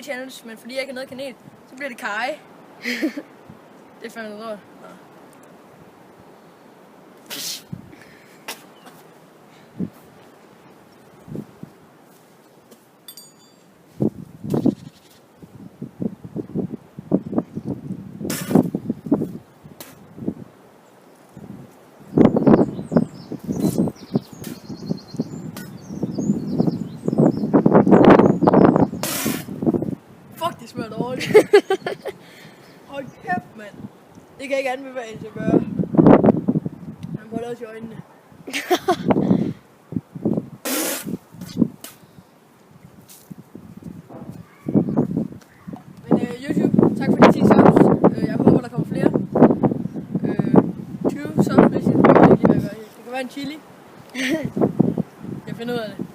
chili challenge, men fordi jeg ikke har noget kanel, så bliver det kaj. Det er fandme noget. Fuck, det smager dårligt. Hold kæft, mand. Det kan jeg ikke anbefales at gøre. Man må også i øjnene. Men YouTube, tak for de 10 subs. Jeg håber, der kommer flere. 20 subs, hvis jeg ikke lige hvad jeg gør. Det kan være en chili. Jeg finder ud af det.